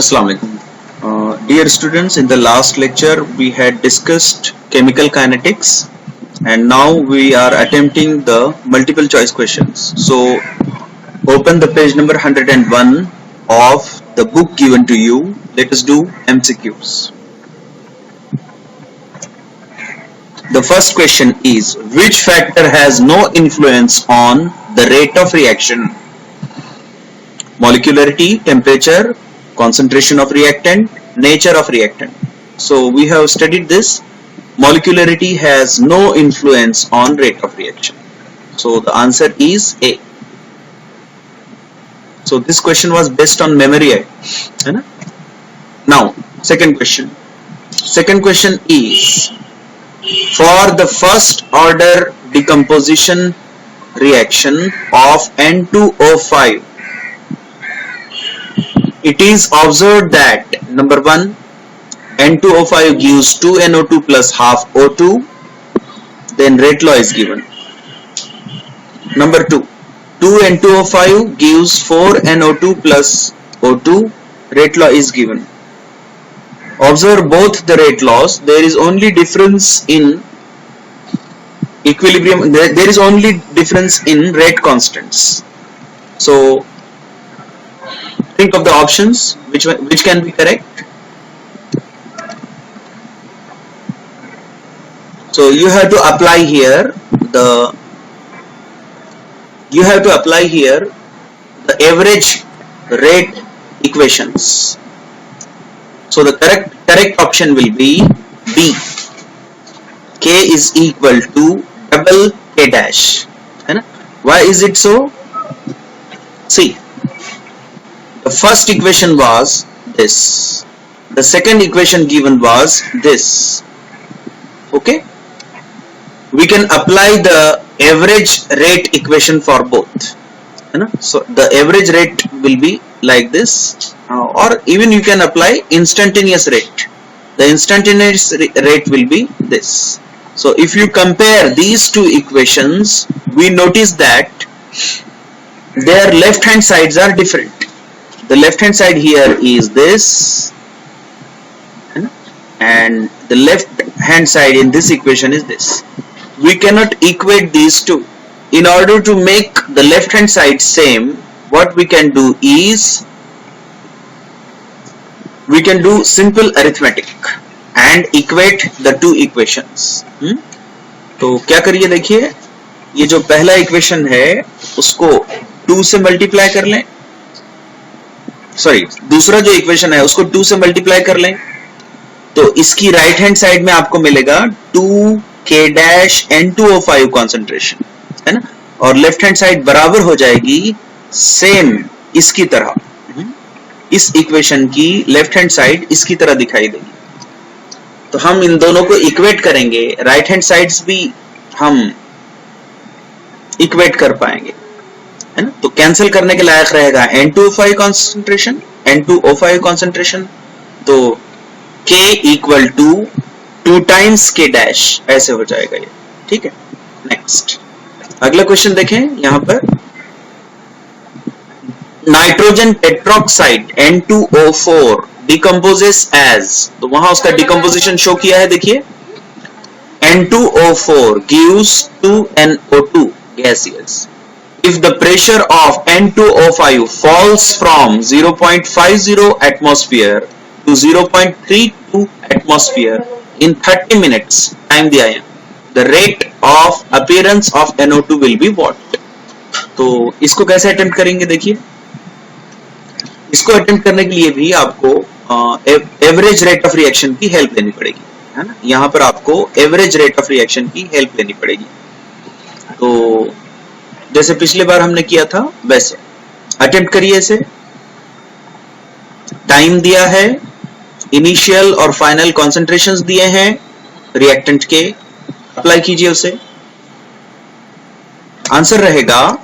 Assalamu alaikum. Dear students, in the last lecture we had discussed chemical kinetics and now we are attempting the multiple choice questions. So open the page number 101 of the book given to you. Let us do MCQs. The first question is, which factor has no influence on the rate of reaction? Molecularity, temperature, concentration of reactant, nature of reactant. So we have studied this. Molecularity has no influence on rate of reaction. So the answer is A. So this question was based on memory. Now second question. Second question is, for the first order decomposition reaction of N2O5, it is observed that number 1, N2O5 gives 2NO2 plus half O2, then rate law is given. Number 2, 2N2O5 gives 4NO2 plus O2, rate law is given. Observe both the rate laws. There is only difference in equilibrium, there is only difference in rate constants. So think of the options, which can be correct. So you have to apply here the average rate equations. So the correct option will be B. K is equal to double K dash. Why is it so? See, the first equation was this. The second equation given was this. Okay? We can apply the average rate equation for both. So the average rate will be like this, or even you can apply instantaneous rate. The instantaneous rate will be this. So if you compare these two equations, we notice that their left hand sides are different. The left hand side here is this, and the left hand side in this equation is this. We cannot equate these two. In order to make the left hand side same, what we can do is we can do simple arithmetic and equate the two equations. तो क्या करिए, देखिए ये जो पहला equation है उसको 2 से मल्टीप्लाई कर लें, सॉरी दूसरा जो इक्वेशन है उसको 2 से मल्टीप्लाई कर लें, तो इसकी राइट हैंड साइड में आपको मिलेगा 2K डैश N2O5 कॉन्सेंट्रेशन, है ना, और लेफ्ट हैंड साइड बराबर हो जाएगी सेम इसकी तरह. इस इक्वेशन की लेफ्ट हैंड साइड इसकी तरह दिखाई देगी. तो हम इन दोनों को इक्वेट करेंगे, राइट हैंड साइड्स भी हम इक्वेट कर पाएंगे, है ना. तो कैंसिल करने के लायक रहेगा N2O5 कॉन्सेंट्रेशन, N2O5 कॉन्सेंट्रेशन, तो K equal to 2 times K dash, ऐसे हो जाएगा ये. ठीक है. नेक्स्ट अगला क्वेश्चन देखें. यहां पर nitrogen tetroxide N2O4 decomposes as, तो वहां उसका डिकम्पोजिशन शो किया है. देखिए N2O4 gives 2NO2 gaseous. If the pressure of N2O5 falls from 0.50 atmosphere to 0.32 atmosphere in 30 minutes, time दिया है, the rate of appearance of NO2 will be what? तो इसको कैसे अटेम्प्ट करेंगे? देखिए इसको अटेम्प्ट करने के लिए भी आपको एवरेज रेट ऑफ रिएक्शन की हेल्प लेनी पड़ेगी, है ना. यहां पर आपको एवरेज रेट ऑफ रिएक्शन की हेल्प लेनी पड़ेगी. तो जैसे पिछले बार हमने किया था वैसे अटेम्प्ट करिए इसे. टाइम दिया है, इनिशियल और फाइनल कॉन्सेंट्रेशंस दिए हैं रिएक्टेंट के, अप्लाई कीजिए उसे. आंसर रहेगा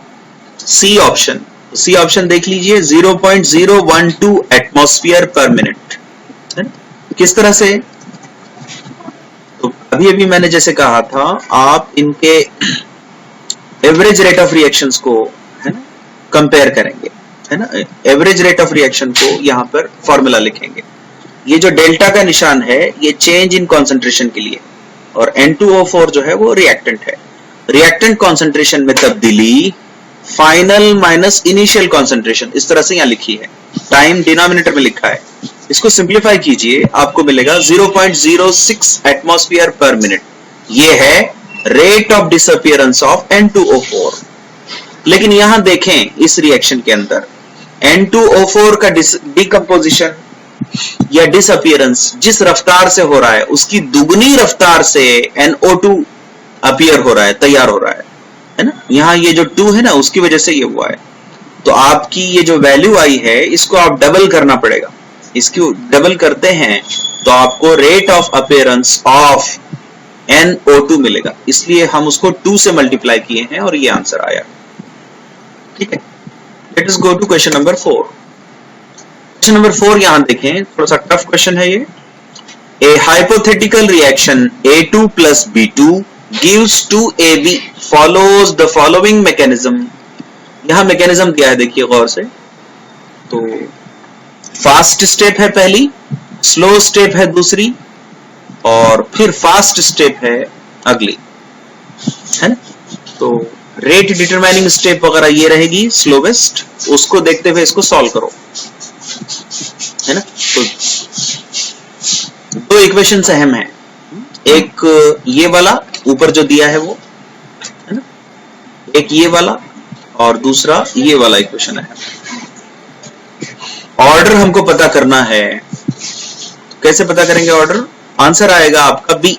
सी ऑप्शन. सी ऑप्शन देख लीजिए, 0.012 एटमॉस्फेयर पर मिनट. किस तरह से? तो अभी मैंने जैसे कहा था, आप इनके एवरेज रेट ऑफ रिएक्शंस को, है ना, कंपेयर करेंगे. है ना, एवरेज रेट ऑफ रिएक्शन को यहाँ पर फॉर्मूला लिखेंगे। ये जो डेल्टा का निशान है ये चेंज इन कॉन्सेंट्रेशन के लिए, और N2O4 जो है वो रिएक्टेंट है। रिएक्टेंट कॉन्सेंट्रेशन में तब्दीली फाइनल माइनस इनिशियल कॉन्सेंट्रेशन, इस तरह से यहाँ लिखी है, टाइम डिनोमिनेटर में लिखा है। इसको सिंप्लीफाई कीजिए, आपको मिलेगा 0.06 एटमॉस्फेयर पर मिनट। ये है rate of disappearance of N2O4। लेकिन यहां देखें इस रिएक्शन के अंदर N2O4 का डिकम्पोजिशन या डिसअपियरेंस जिस रफ्तार से हो रहा है उसकी दुगनी रफ्तार से NO2 अपीयर हो रहा है, तैयार हो रहा है ना। यहाँ ये जो 2 है ना उसकी वजह से ये हुआ है। तो आपकी ये जो वैल्यू आई है इसको आप डबल करना पड़ेगा। इसको डबल करते हैं तो आपको rate of appearance of NO2 मिलेगा, इसलिए हम उसको 2 से मल्टीप्लाई किए हैं और ये आंसर आया। ठीक है, let us go to question number 4। Question number 4 यहां देखें, थोड़ा सा टफ क्वेश्चन है ये। A hypothetical reaction A2 plus B2 gives 2AB follows the following mechanism। यहां मैकेनिज्म दिया है, देखिए गौर से। तो फास्ट स्टेप है पहली, स्लो स्टेप है दूसरी, और फिर फास्ट स्टेप है अगली, है ना। तो रेट डिटरमाइनिंग स्टेप वगैरह ये रहेगी स्लोवेस्ट, उसको देखते हुए इसको सॉल्व करो, है ना। तो 2 इक्वेशन अहम है, एक ये वाला ऊपर जो दिया है वो, है ना, एक ये वाला और दूसरा ये वाला इक्वेशन है। ऑर्डर हमको पता करना है, कैसे पता करेंगे ऑर्डर? आंसर आएगा आपका बी।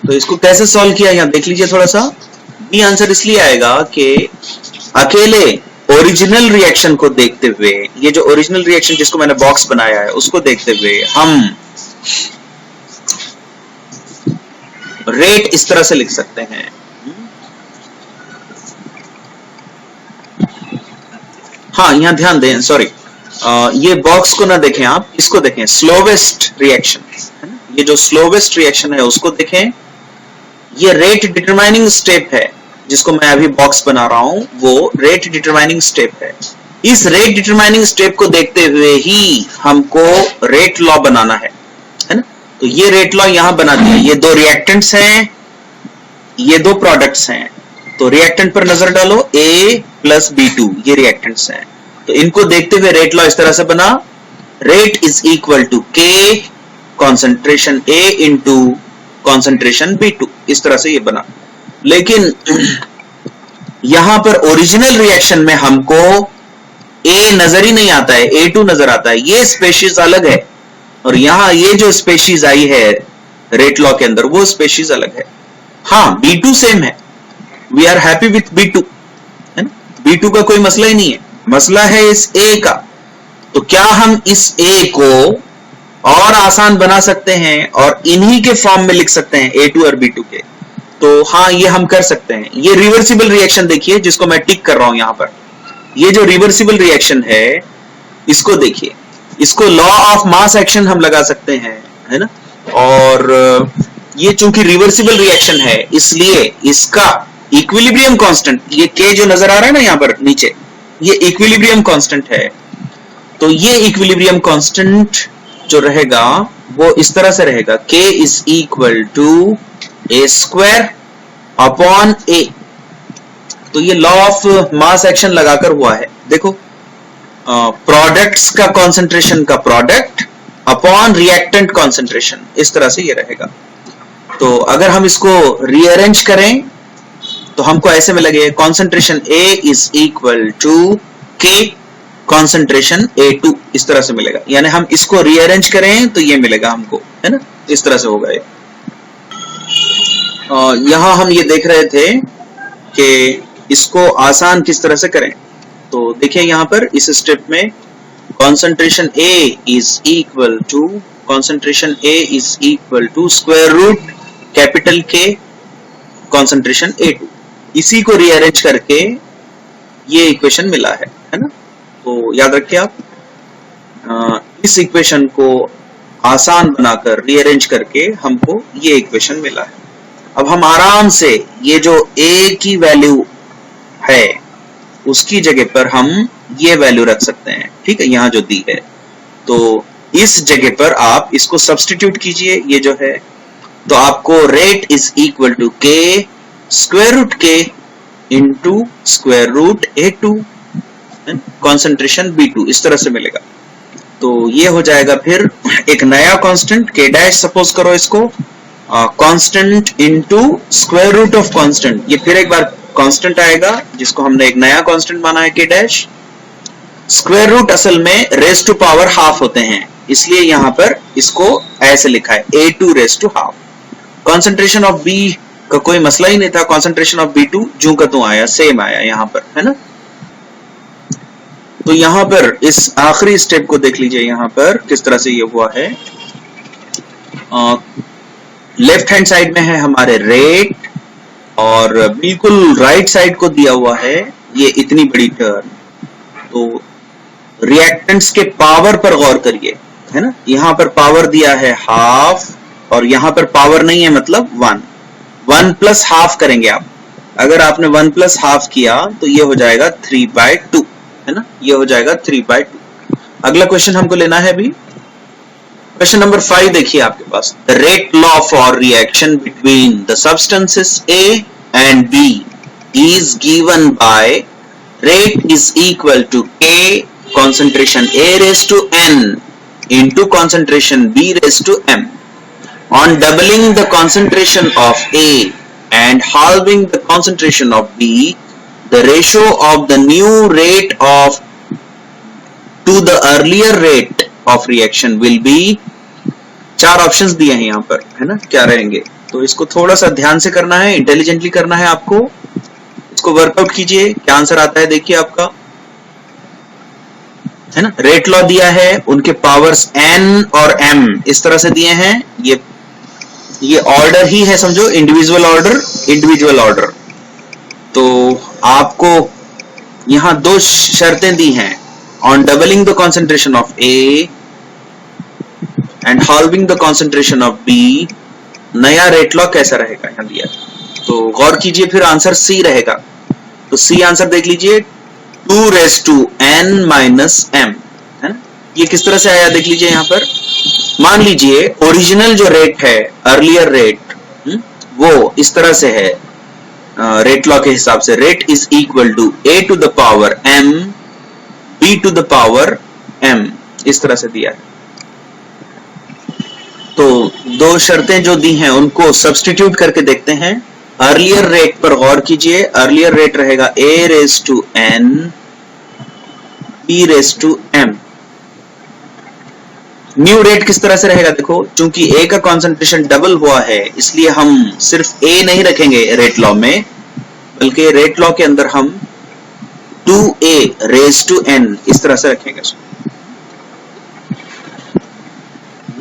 तो इसको कैसे सॉल्व किया यहां देख लीजिए थोड़ा सा। बी आंसर इसलिए आएगा कि अकेले ओरिजिनल रिएक्शन को देखते हुए, ये जो ओरिजिनल रिएक्शन जिसको मैंने बॉक्स बनाया है उसको देखते हुए हम रेट इस तरह से लिख सकते हैं। हाँ, यहां ध्यान दें, सॉरी, ये बॉक्स को ना देखें आप, इसको देखें, स्लोवेस्ट रिएक्शन, ये जो स्लोवेस्ट रिएक्शन है उसको देखें। ये रेट डिटरमाइनिंग स्टेप है जिसको मैं अभी बॉक्स बना रहा हूं, वो रेट डिटरमाइनिंग स्टेप है। इस रेट डिटरमाइनिंग स्टेप को देखते हुए ही हमको रेट लॉ बनाना है ना। तो ये रेट लॉ यहां बना दिया। ये 2 रिएक्टेंट्स हैं, ये 2 प्रोडक्ट्स हैं। तो रिएक्टेंट पर नजर डालो, A plus B2 ये रिएक्टेंट्स हैं। तो इनको देखते हुए रेट लॉ इस तरह से बना, rate is equal to K concentration A into concentration B2, इस तरह से ये बना। लेकिन यहां पर ओरिजिनल रिएक्शन में हमको A नजर ही नहीं आता है, A2 नजर आता है। ये स्पेशीज अलग है और यहां ये जो स्पेशीज आई है रेट लॉ के अंदर वो स्पेशीज अलग है। हाँ, B2 सेम है, we are happy with B2, है ना। B2 का कोई मसला ही नहीं है, मसला है इस A का। तो क्या हम इस A को और आसान बना सकते हैं और इन्हीं के फॉर्म में लिख सकते हैं A2 और B2 के? तो हाँ, ये हम कर सकते हैं। ये रिवर्सिबल रिएक्शन देखिए जिसको मैं टिक कर रहा हूं यहां पर, ये जो रिवर्सिबल रिएक्शन है इसको देखिए, इसको लॉ ऑफ मास एक्शन हम लगा सकते हैं, है ना। और ये चूंकि रिवर्सिबल रिएक्शन है इसलिए इसका इक्विलिब्रियम कांस्टेंट, ये K जो नजर आ रहा है ना यहां पर नीचे, ये इक्विलिब्रियम कांस्टेंट है। तो ये इक्विलिब्रियम कांस्टेंट जो रहेगा वो इस तरह से रहेगा, K is equal to A square upon A। तो ये लॉ ऑफ मास एक्शन लगाकर हुआ है। देखो, प्रोडक्ट्स का कॉन्सेंट्रेशन का प्रोडक्ट अपॉन रिएक्टेंट कॉन्सेंट्रेशन, इस तरह से ये रहेगा। तो अगर हम इसको रीअरेंज करें तो हमको ऐसे में लगे, concentration A is equal to K concentration A2, इस तरह से मिलेगा। यानी हम इसको रीअरेंज करें तो ये मिलेगा हमको, है ना, इस तरह से होगा ये। यहां हम ये देख रहे थे कि इसको आसान किस तरह से करें। तो देखिए यहां पर इस स्टेप में concentration A is equal to square root capital K concentration A2, इसी को रीअरेंज करके ये इक्वेशन मिला है ना। तो याद रखिए आप, इस इक्वेशन को आसान बनाकर रीअरेंज करके हमको ये इक्वेशन मिला है। अब हम आराम से ये जो A की वैल्यू है उसकी जगह पर हम ये वैल्यू रख सकते हैं, ठीक है, यहाँ जो दी है। तो इस जगह पर आप इसको सब्स्टिट्यूट कीजिए, ये जो है, तो आपको rate is equal to K square root के into square root A2 concentration B2 इस तरह से मिलेगा। तो ये हो जाएगा फिर एक नया कांस्टेंट के डैश, सपोज करो इसको constant into square root of constant, ये फिर एक बार कांस्टेंट आएगा जिसको हमने एक नया कांस्टेंट माना है के डैश। स्क्वायर रूट असल में रेज टू पावर हाफ होते हैं, इसलिए यहां पर इसको ऐसे लिखा है A2 raise to half. Concentration of B का कोई मसला ही नहीं था, कॉन्सेंट्रेशन ऑफ B2 जो का तो आया, सेम आया यहां पर, है ना। तो यहां पर इस आखिरी स्टेप को देख लीजिए, यहां पर किस तरह से ये हुआ है। लेफ्ट हैंड साइड में है हमारे रेट, और बिल्कुल राइट साइड को दिया हुआ है ये इतनी बड़ी टर्म। तो रिएक्टेंट्स के पावर पर गौर करिए, है ना, यहां पर पावर दिया है हाफ, और यहां पर पावर नहीं है मतलब 1 प्लस हाफ करेंगे आप। अगर आपने 1 प्लस हाफ किया तो ये हो जाएगा 3/2, है ना, ये हो जाएगा 3/2। अगला क्वेश्चन हमको लेना है अभी, क्वेश्चन नंबर 5 देखिए आपके पास। The rate law for reaction between the substances A and B is given by rate is equal to K concentration A raised to N into concentration B raised to M. On doubling the concentration of A and halving the concentration of B, the ratio of the new rate of to the earlier rate of reaction will be, 4 options दिए हैं यहाँ पर, है ना, क्या रहेंगे। तो इसको थोड़ा सा ध्यान से करना है, इंटेलिजेंटली करना है आपको। इसको वर्कआउट कीजिए, क्या आंसर आता है देखिए आपका, है ना। रेट लॉ दिया है, उनके पावर्स N और M इस तरह से दिए हैं, ये ऑर्डर ही है समझो, इंडिविजुअल ऑर्डर। तो आपको यहां 2 शर्तें दी हैं, on doubling the concentration of A and halving the concentration of B, नया रेट लॉ कैसा रहेगा यहां दिया। तो गौर कीजिए, फिर आंसर C रहेगा। तो C आंसर देख लीजिए, 2 raised to N minus M, है ना। ये किस तरह से आया देख लीजिए यहाँ पर। मान लीजिए ओरिजिनल जो रेट है, अर्लियर रेट, वो इस तरह से है, रेट लॉ के हिसाब से, rate is equal to A to the power M B to the power M, इस तरह से दिया है। तो 2 शर्तें जो दी हैं उनको सब्स्टिट्यूट करके देखते हैं। अर्लियर रेट पर गौर कीजिए, अर्लियर रेट रहेगा A raised to N B raised to M। New rate किस तरह से रहेगा देखो, चूंकि A का कॉन्सेंट्रेशन डबल हुआ है इसलिए हम सिर्फ A नहीं रखेंगे रेट लॉ में, बल्कि रेट लॉ के अंदर हम 2A raised to N इस तरह से रखेंगे।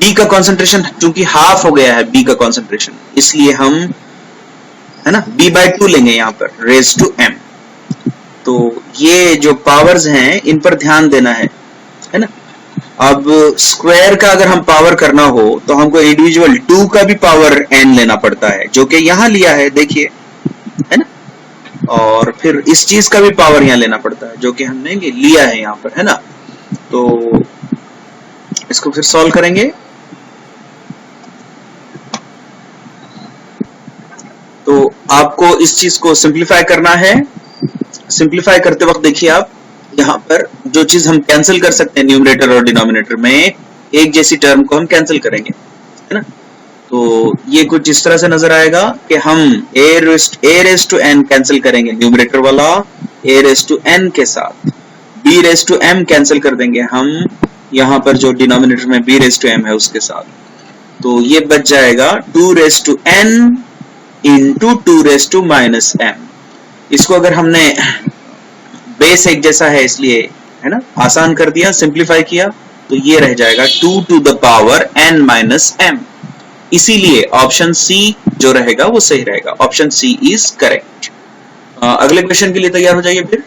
B का कॉन्सेंट्रेशन चूंकि हाफ हो गया है B का कॉन्सेंट्रेशन, इसलिए हम, है ना, B/2 लेंगे यहाँ पर रेज टू M। तो ये जो पावर्स हैं इन पर ध्यान देना है ना। अब स्क्वायर का अगर हम पावर करना हो तो हमको इंडिविजुअल 2 का भी पावर n लेना पड़ता है, जो कि यहां लिया है देखिए, है ना। और फिर इस चीज का भी पावर यहां लेना पड़ता है जो कि हमने लिया है यहां पर, है ना। तो इसको फिर सॉल्व करेंगे। तो आपको इस चीज को सिंप्लीफाई करना है। सिंप्लीफाई करते वक्त देखिए आप, यहाँ पर जो चीज हम कैंसिल कर सकते हैं न्यूमरेटर और डिनोमिनेटर में, एक जैसी टर्म को हम कैंसिल करेंगे, है ना। तो ये कुछ इस तरह से नजर आएगा कि हम a raised to n cancel करेंगे न्यूमरेटर वाला a raised to n के साथ, b raised to m cancel कर देंगे हम यहाँ पर जो डिनोमिनेटर में b raised to m है उसके साथ। तो ये बच जाएगा 2 raised to n into 2 raised to minus m। इसको अगर हमने बेस एक जैसा है इसलिए, है ना, आसान कर दिया, सिंप्लीफाई किया, तो ये रह जाएगा 2 to the power n minus m। इसीलिए ऑप्शन सी जो रहेगा वो सही रहेगा, ऑप्शन सी इज करेक्ट। अगले क्वेश्चन के लिए तैयार हो जाइए फिर।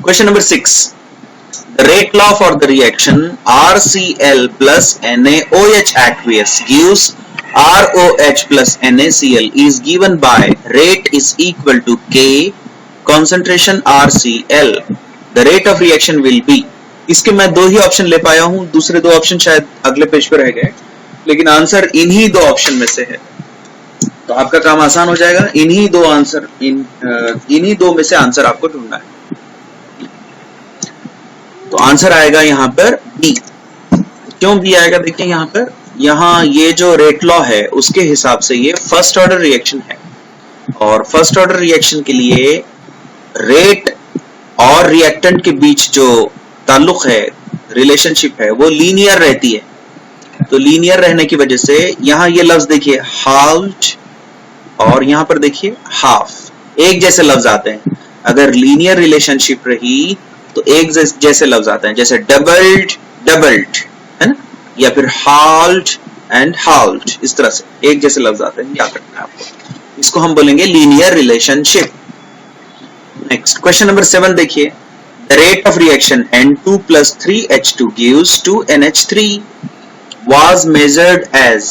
Question number 6, the rate law for the reaction RCl plus NaOH aqueous gives ROH plus NaCl is given by rate is equal to K concentration RCl the rate of reaction will be, इसके मैं दो ही option ले पाया हूं, दूसरे दो option शायद अगले पेज पे रह गए, लेकिन आंसर इन्हीं दो ऑप्शन में से है, तो आपका काम आसान हो जाएगा। इन्हीं दो में से आंसर आपको ढूंढना है। तो आंसर आएगा यहाँ पर बी। क्यों बी आएगा? देखिए यहाँ पर, यहाँ ये जो रेट लॉ है उसके हिसाब से ये फर्स्ट ऑर्डर रिएक्शन है, और फर्स्ट ऑर्डर रिएक्शन के लिए रेट और रिएक्टेंट के बीच जो ताल्लुक है, रिलेशनशिप है, वो लीनियर रहती है। तो लीनियर रहने की वजह से यहाँ ये लफ्ज देखिए हाल्ट, और यहाँ पर देखिए हाफ, एक जैसे लफ्ज आते हैं। अगर लीनियर रिलेशनशिप रही तो एक जैसे लफ्ज आते हैं, जैसे डबल्ड डबल्ड, है ना, या फिर हाल्ट एंड हाल्ट, इस तरह से एक जैसे लफ्ज आते हैं, याद रखना है आपको। इसको हम बोलेंगे linear relationship. Next question number 7 देखिए, the rate of reaction N2 + 3H2 gives 2NH3 was measured as,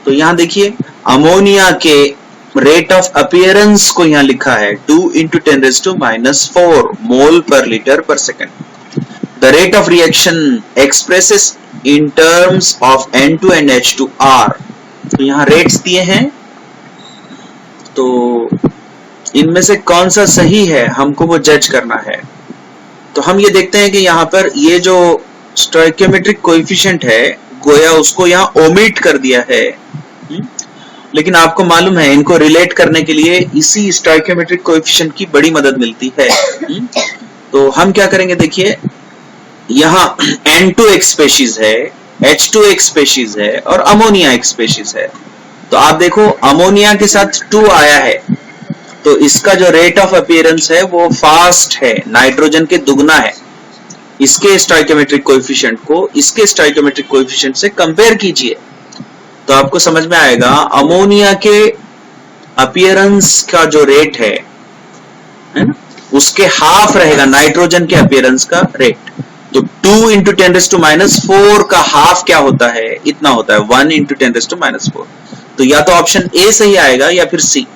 तो यहां देखिए अमोनिया के रेट ऑफ अपीयरेंस को यहां लिखा है 2 × 10⁻⁴ मोल per litre per second. The rate of reaction expresses in terms of N2 and H2 are, तो यहां रेट्स दिए हैं, तो इनमें से कौन सा सही है हमको वो जज करना है। तो हम ये देखते हैं कि यहाँ पर ये जो स्टोइकियोमेट्रिक कोएफिशिएंट है, गोया उसको यहाँ ओमिट कर दिया है, लेकिन आपको मालूम है इनको रिलेट करने के लिए इसी स्टोइकियोमेट्रिक कोएफिशिएंट की बड़ी मदद मिलती है। तो हम क्या करेंगे, देखिए यहाँ N2 एक स्पेशीज है, H2 एक स्पेशीज है, और अमोनिया एक स्पेशीज है। तो आप देखो अमोनिया के साथ 2 आया है, तो इसका जो रेट ऑफ अपीयरेंस है वो फास्ट है, नाइट्रोजन के दुगना है। इसके स्टोइकियोमेट्रिक कोएफिशिएंट को इसके स्टोइकियोमेट्रिक कोएफिशिएंट से कंपेयर कीजिए, तो आपको समझ में आएगा अमोनिया के अपीयरेंस का जो रेट है ना, उसके हाफ रहेगा नाइट्रोजन के अपीयरेंस का रेट। तो 2 × 10⁻⁴ का हाफ क्या होता है? इतना होता है 1 × 10⁻⁴। तो या तो ऑप्शन ए सही आएगा या फिर सी।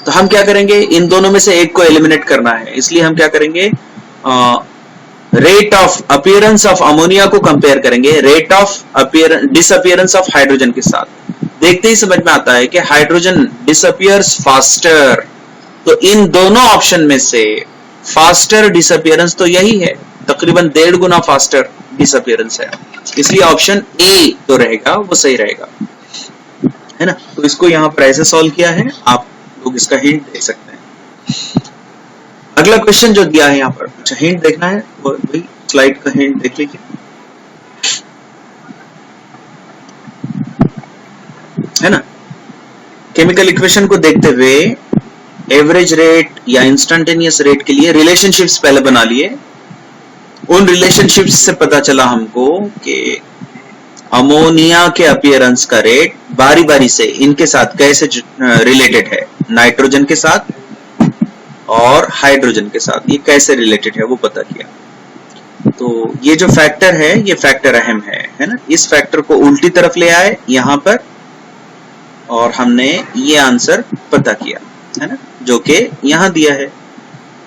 तो हम क्या करेंगे, इन दोनों में से एक को एलिमिनेट करना है, इसलिए हम क्या करेंगे, rate of appearance of ammonia को कंपेयर करेंगे rate of disappearance of hydrogen के साथ। देखते ही समझ में आता है कि हाइड्रोजन डिसअपीयर्स फास्टर, तो इन दोनों ऑप्शन में से फास्टर डिसअपीयरेंस तो यही है, तकरीबन 1.5 गुना फास्टर डिसअपीयरेंस है, इसलिए ऑप्शन ए जो रहेगा वो सही रहेगा, है ना। तो इसको यहाँ पर ऐसे सॉल्व किया है, आप लोग इसका हिंट देख सकते हैं। अगला क्वेश्चन जो दिया है यहाँ पर, अच्छा हिंट देखना है, वही स्लाइड का हिंट देख लीजिए, है ना। केमिकल इक्वेशन को देखते हुए एवरेज रेट या इंस्टेंटेनियस रेट के लिए रिलेशनशिप्स पहले बना लिए। उन रिलेशनशिप्स से पता चला हमको कि अमोनिया के अपीयरेंस का रेट बारी बारी से इनके साथ कैसे रिलेटेड है, नाइट्रोजन के साथ और हाइड्रोजन के साथ ये कैसे रिलेटेड है वो पता किया। तो ये जो फैक्टर है ये फैक्टर अहम है ना। इस फैक्टर को उल्टी तरफ ले आए यहाँ पर, और हमने ये आंसर पता किया, है ना, जो कि यहाँ दिया है।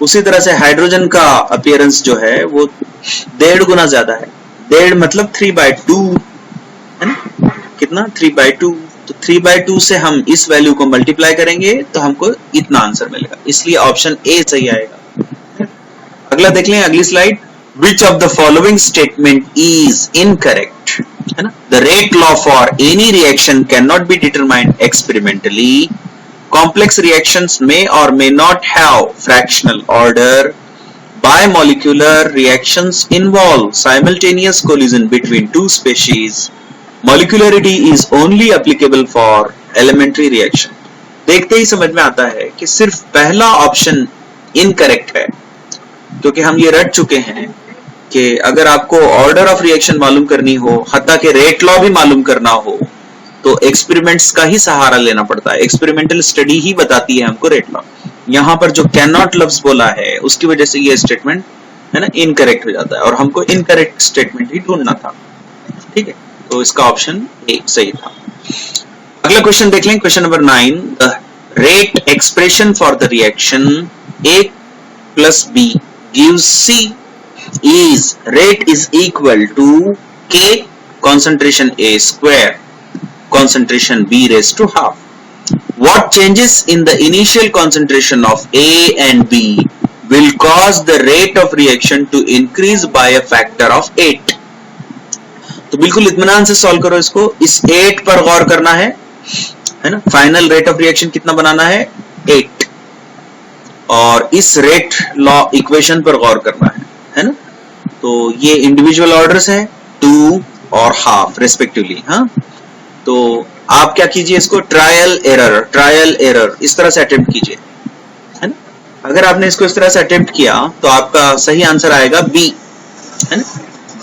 उसी तरह से हाइड्रोजन का अपीयरेंस जो है वो 1.5 गुना ज्यादा है, 1.5 मतलब 3/2, है ना, कितना 3/2। तो 3/2 से हम इस वैल्यू को मल्टीप्लाई करेंगे तो हमको इतना आंसर मिलेगा, इसलिए ऑप्शन ए सही आएगा। अगला देख लें, अगली slide. Which of the following statement is incorrect? है ना, the rate law for any reaction cannot be determined experimentally. Complex reactions may or may not have fractional order. Bimolecular reactions involve simultaneous collision between two species. Molecularity is only applicable for elementary reaction. देखते ही समझ में आता है कि सिर्फ पहला option incorrect है, क्योंकि हम ये रट चुके हैं कि अगर आपको ऑर्डर ऑफ रिएक्शन मालूम करनी हो, हत्ता के रेट लॉ भी मालूम करना हो, तो एक्सपेरिमेंट्स का ही सहारा लेना पड़ता है। एक्सपेरिमेंटल स्टडी ही बताती है हमको रेट लॉ। यहाँ पर जो कैन नॉट लफ्ज बोला है उसकी वजह से ये स्टेटमेंट है ना इनकरेक्ट हो जाता है, और हमको इनकरेक्ट स्टेटमेंट ही ढूंढना था, ठीक है। तो इसका ऑप्शन ए सही था। अगला क्वेश्चन देख लें, question number 9। The rate expression for the reaction A + B gives C is rate is equal to K concentration A square concentration B raised to half. What changes in the initial concentration of A and B will cause the rate of reaction to increase by a factor of 8? तो बिल्कुल इत्मीनान से solve करो इसको। इस 8 पर गौर करना है ना। फाइनल रेट ऑफ रिएक्शन कितना बनाना है? 8। और इस रेट लॉ इक्वेशन पर गौर करना है ना। तो ये इंडिविजुअल ऑर्डर्स है 2 और हाफ रेस्पेक्टिवली। हाँ, तो आप क्या कीजिए, इसको ट्रायल एरर इस तरह से अटेम्प्ट कीजिए, है ना। अगर आपने इसको इस तरह से अटेम्प्ट किया तो आपका सही आंसर आएगा बी, है ना।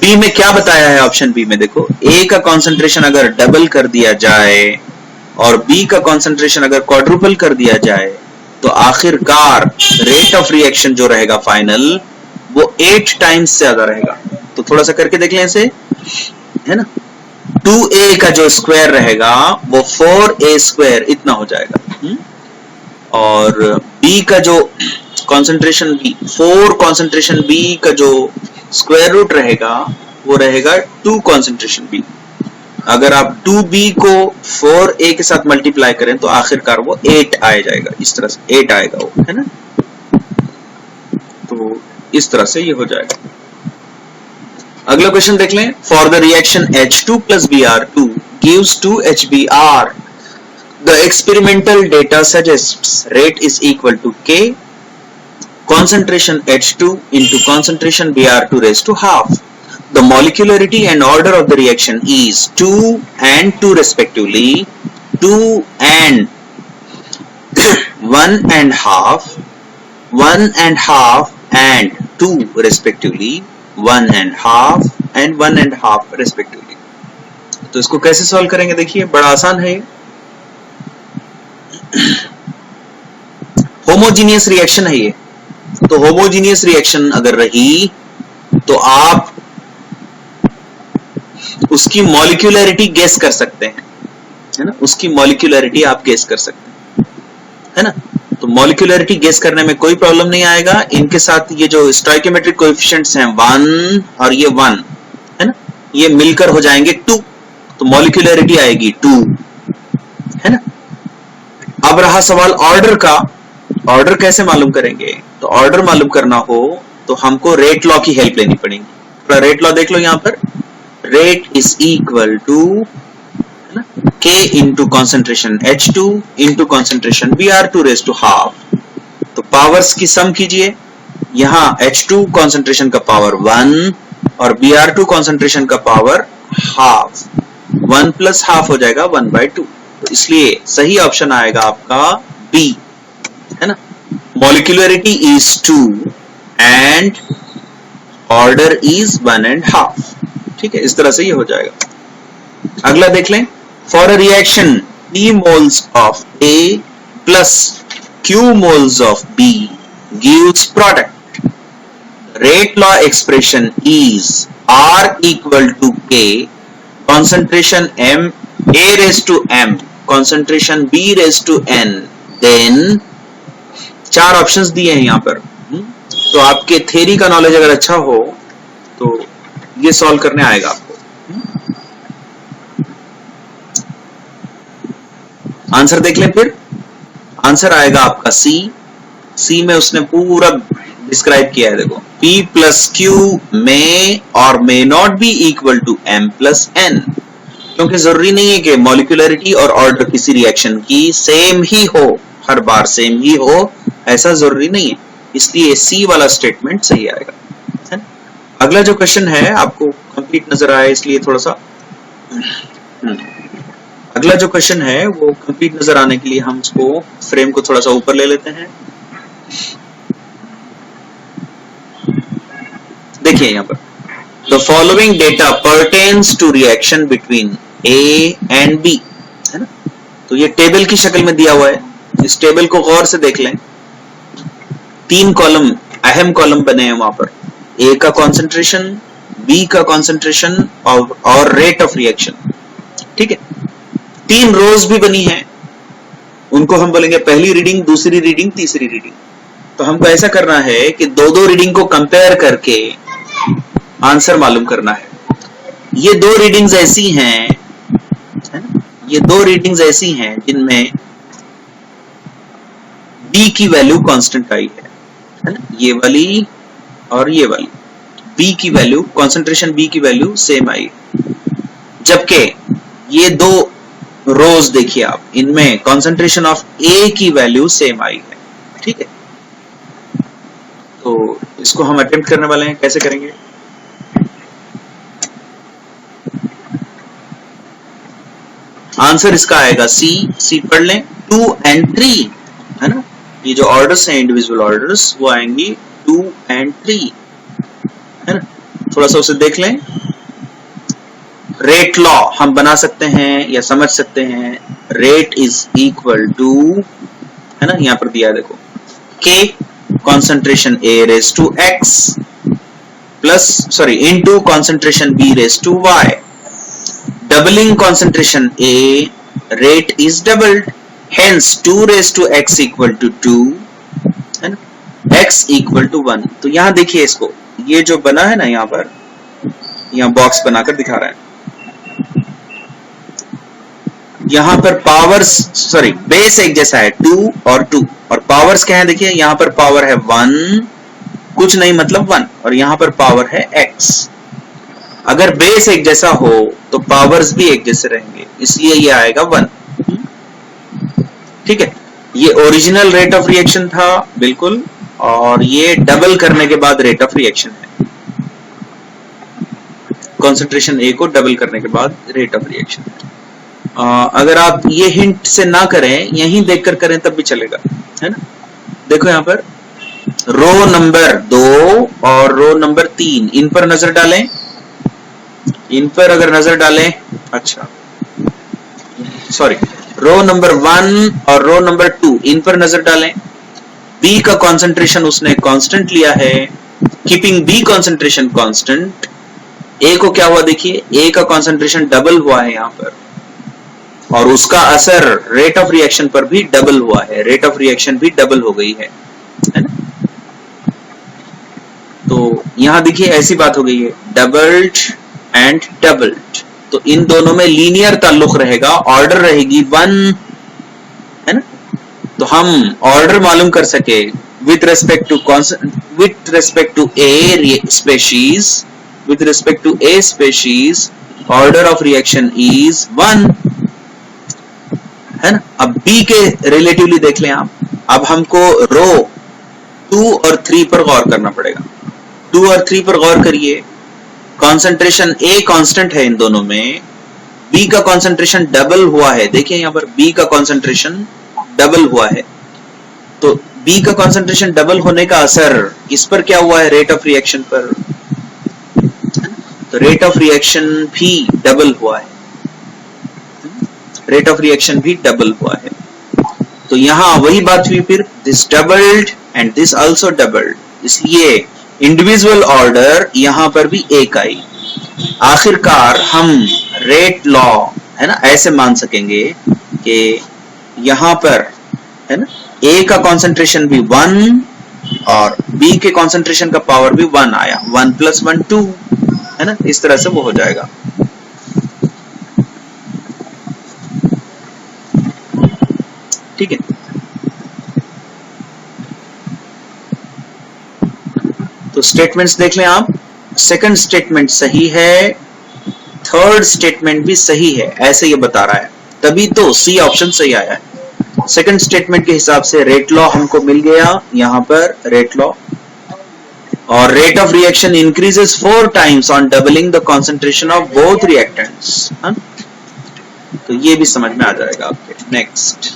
बी में क्या बताया है? ऑप्शन बी में देखो, ए का कॉन्सेंट्रेशन अगर डबल कर दिया जाए और बी का कॉन्सेंट्रेशन अगर क्वाड्रुपल कर दिया जाए तो आखिरकार रेट ऑफ रिएक्शन जो रहेगा फाइनल वो 8 टाइम्स ज्यादा रहेगा। तो थोड़ा सा करके देख लें इसे, है ना। 2a का जो स्क्वायर रहेगा वो 4a स्क्वायर इतना हो जाएगा। और b का जो कॉन्सेंट्रेशन b, 4 कॉन्सेंट्रेशन b का जो स्क्वायर रूट रहेगा वो रहेगा 2 कॉन्सेंट्रेशन b। अगर आप 2b को 4a के साथ मल्टीप्लाई करें तो आखिरकार वो 8 आ जाएगा। इस तरह से 8 आएगा वो, है ना। तो इस तरह से ये हो जाएगा। अगला क्वेश्चन देख लें। For the reaction H2 plus Br2 gives 2 HBr. The experimental data suggests rate is equal to K concentration H2 into concentration Br2 raised to half. The molecularity and order of the reaction is 2 and 2 respectively, 2 and 1 and half, 1 and half and 2 respectively, 1 and half and 1 and half respectively. तो इसको कैसे solve करेंगे? देखिए बड़ा आसान है। Homogeneous reaction है ये। तो होमोजीनियस रिएक्शन अगर रही तो आप उसकी मॉलिक्यूलरिटी गेस कर सकते हैं, है ना। उसकी मॉलिक्यूलरिटी आप गेस कर सकते हैं, है ना। तो मॉलिक्यूलरिटी गेस करने में कोई प्रॉब्लम नहीं आएगा। इनके साथ ये जो स्टोइकोमेट्रिक कोएफिशिएंट्स हैं 1 और ये 1, है ना, ये मिलकर हो जाएंगे 2। तो मॉलिक्यूलरिटी आएगी 2, है ना। अब रहा सवाल ऑर्डर का। ऑर्डर कैसे मालूम करेंगे? तो ऑर्डर मालूम करना हो तो हमको रेट लॉ की हेल्प लेनी पड़ेगी। थोड़ा रेट लॉ देख लो यहां पर। Rate is equal to K into concentration H2 into concentration Br2 raised to half. तो पावर्स की सम कीजिए। यहाँ H2 concentration का पावर 1 और Br2 concentration का पावर हाफ। 1 प्लस हाफ हो जाएगा 1/2। तो इसलिए सही ऑप्शन आएगा आपका B, है ना। Molecularity is 2 and order is 1 and half। ठीक है, इस तरह से ये हो जाएगा। अगला देख लें। For a reaction, P moles of A plus Q moles of B gives product. Rate law expression is R equal to K, concentration M, A raised to M, concentration B raised to N. Then 4 options दिए हैं यहाँ पर। तो आपके theory का knowledge अगर अच्छा हो तो ये सॉल्व करने आएगा आपको। आंसर देख लें फिर। आंसर आएगा आपका सी में उसने पूरा डिस्क्राइब किया है। देखो, P plus Q may or may not be equal to M plus N, क्योंकि जरूरी नहीं है कि मॉलिक्यूलरिटी और ऑर्डर किसी रिएक्शन की सेम ही हो, हर बार सेम ही हो, ऐसा जरूरी नहीं है। इसलिए सी वाला स्टेटमेंट सही आएगा, है ना। अगला जो क्वेश्चन है आपको कंप्लीट नजर आया इसलिए थोड़ा सा अगला जो क्वेश्चन है वो कंप्लीट नजर आने के लिए हम इसको फ्रेम को थोड़ा सा ऊपर ले लेते हैं। देखिए यहाँ पर, the following data pertains to reaction between A and B, है ना। तो ये टेबल की शक्ल में दिया हुआ है। इस टेबल को गौर से देख लें। 3 कॉलम, अहम कॉलम बने हैं वहां पर। ए का कॉन्सेंट्रेशन, बी का कॉन्सेंट्रेशन और रेट ऑफ रिएक्शन। ठीक है, 3 रोज भी बनी है। उनको हम बोलेंगे पहली रीडिंग, दूसरी रीडिंग, तीसरी रीडिंग। तो हमको ऐसा करना है कि 2-2 रीडिंग को कंपेयर करके आंसर मालूम करना है। ये दो रीडिंग्स ऐसी हैं, है ना, ये दो रीडिंग्स ऐसी हैं जिनमें B की वैल्यू कांस्टेंट आई है ना, ये वाली और ये वाली। B की वैल्यू, कंसंट्रेशन B की वैल्यू सेम आई, जबकि ये दो रोज देखिए आप, इनमें कंसंट्रेशन ऑफ A की वैल्यू सेम आई है। ठीक है, तो इसको हम अटेम्प्ट करने वाले हैं, कैसे करेंगे? आंसर इसका आएगा सी पढ़ लें, 2 and 3, है ना, ये जो ऑर्डर्स हैं इंडिविजुअल ऑर्डर्स वो आएंगी 2 and 3, है ना। थोड़ा सा उसे देख लें। रेट लॉ हम बना सकते हैं या समझ सकते हैं, रेट इज इक्वल टू, है ना, यहां पर दिया है देखो, K concentration A raised to X plus into concentration B raised to Y. Doubling concentration A, rate is doubled, hence 2 raised to X equal to 2, है ना, X equal to 1। तो यहां देखिए इसको, ये जो बना है ना, यहां पर, यहां बॉक्स बनाकर दिखा रहा है, यहां पर पावर्स बेस एक जैसा है 2 और 2, और पावर्स क्या है देखिए, यहां पर पावर है 1, कुछ नहीं मतलब 1, और यहां पर पावर है x। अगर बेस एक जैसा हो तो पावर्स भी एक जैसे रहेंगे, इसलिए ये आएगा 1। ठीक है, ये ओरिजिनल रेट ऑफ रिएक्शन था बिल्कुल, और ये डबल करने के बाद रेट ऑफ रिएक्शन है, कंसंट्रेशन A को डबल करने के बाद रेट ऑफ रिएक्शन है। अगर आप ये हिंट से ना करें, यहीं देखकर करें तब भी चलेगा, है ना। देखो यहां पर रो नंबर 2 और रो नंबर 3, इन पर नजर डालें, इन पर अगर नजर डालें, अच्छा रो नंबर 1 और रो नंबर 2, इन पर नजर डालें। B का कंसंट्रेशन उसने कांस्टेंट लिया है, keeping B concentration constant. A को क्या हुआ देखिए, A का कंसंट्रेशन डबल हुआ है यहां पर, और उसका असर रेट ऑफ रिएक्शन पर भी डबल हुआ है, रेट ऑफ रिएक्शन भी डबल हो गई है ना। तो यहां देखिए ऐसी बात हो गई है, डबल्ड एंड डबल्ड, तो इन दोनों में लीनियर ताल्लुक रहेगा, ऑर्डर रहेगी 1, है ना। तो हम ऑर्डर मालूम कर सके with respect to a species, with respect to a species order of reaction is 1, है ना। अब B के रिलेटिवली देख लें आप, अब हमको रो 2 और 3 पर गौर करना पड़ेगा। 2 और 3 पर गौर करिए, कंसंट्रेशन A कांस्टेंट है इन दोनों में, B का कंसंट्रेशन डबल हुआ है, देखिए यहां पर B का कंसंट्रेशन डबल हुआ है, तो B का कंसंट्रेशन डबल होने का असर इस पर क्या हुआ है, रेट ऑफ रिएक्शन पर, तो रेट ऑफ रिएक्शन भी डबल हुआ है, रेट ऑफ रिएक्शन भी डबल हुआ है। तो यहां वही बात हुई, फिर this doubled and this also doubled, इसलिए इंडिविजुअल ऑर्डर यहां पर भी एक आई। आखिरकार हम रेट लॉ, है ना, ऐसे मान सकेंगे कि यहां पर, है ना, A का कंसंट्रेशन भी 1 और B के कंसंट्रेशन का पावर भी 1 आया, 1 + 1 2, है ना, इस तरह से वो हो जाएगा। ठीक है, तो स्टेटमेंट्स देख लें आप, सेकंड स्टेटमेंट सही है, थर्ड स्टेटमेंट भी सही है, ऐसे ये बता रहा है, तभी तो सी ऑप्शन सही आया है। सेकंड स्टेटमेंट के हिसाब से रेट लॉ हमको मिल गया, यहां पर रेट लॉ, और rate of reaction increases 4 times on doubling the concentration of both reactants, तो ये भी समझ में आ जाएगा आपके। Next,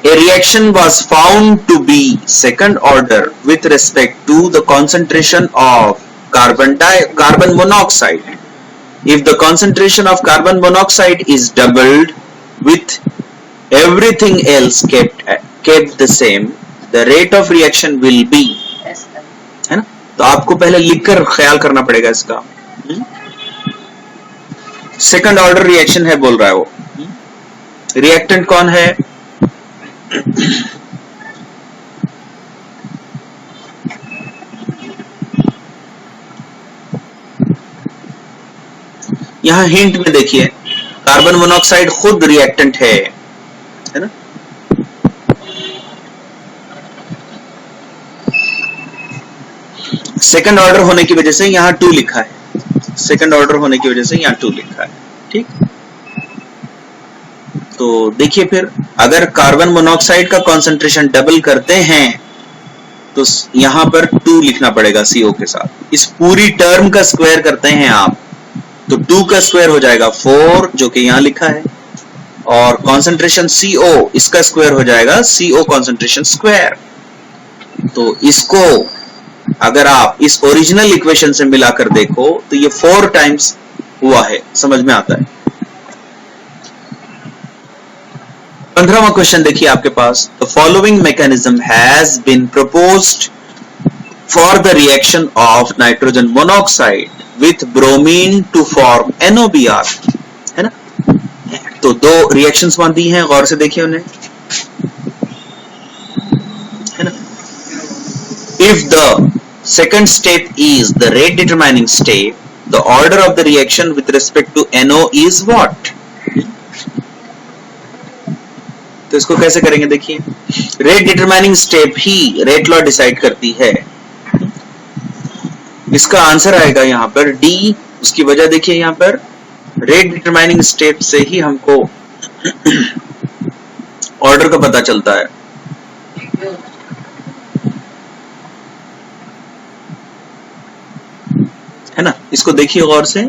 a reaction was found to be second order with respect to the concentration of carbon monoxide. If the concentration of carbon monoxide is doubled with everything else kept the same, the rate of reaction will be, है ना। तो आपको पहले लिखकर ख्याल करना पड़ेगा इसका। सेकंड ऑर्डर रिएक्शन है बोल रहा है वो, रिएक्टेंट कौन है, यहां हिंट में देखिए कार्बन मोनोऑक्साइड खुद रिएक्टेंट है ना। सेकंड ऑर्डर होने की वजह से यहां 2 लिखा है, सेकंड ऑर्डर होने की वजह से यहां 2 लिखा है, ठीक। तो देखिए फिर अगर कार्बन मोनोऑक्साइड का कंसंट्रेशन डबल करते हैं तो यहां पर 2 लिखना पड़ेगा CO के साथ। इस पूरी टर्म का स्क्वायर करते हैं आप तो 2 का स्क्वायर हो जाएगा 4 जो कि यहां लिखा है, और कंसंट्रेशन CO इसका स्क्वायर हो जाएगा CO कंसंट्रेशन स्क्वायर। तो इसको अगर आप इस ओरिजिनल इक्वेशन से मिलाकर देखो तो ये 4 टाइम्स हुआ है, समझ में आता है। 15वां क्वेश्चन देखिए आपके पास, the following mechanism has been proposed for the reaction of nitrogen monoxide with bromine to form NOBr, है ना। तो 2 रिएक्शंस वहां दी हैं, गौर से देखिए उन्हें, है ना। If the second step is the rate determining step, the order of the reaction with respect to NO is what? तो इसको कैसे करेंगे देखिए, रेट डिटरमाइनिंग स्टेप ही रेट लॉ डिसाइड करती है। इसका आंसर आएगा यहां पर डी। उसकी वजह देखिए यहां पर रेट डिटरमाइनिंग स्टेप से ही हमको ऑर्डर का पता चलता है ना। इसको देखिए गौर से।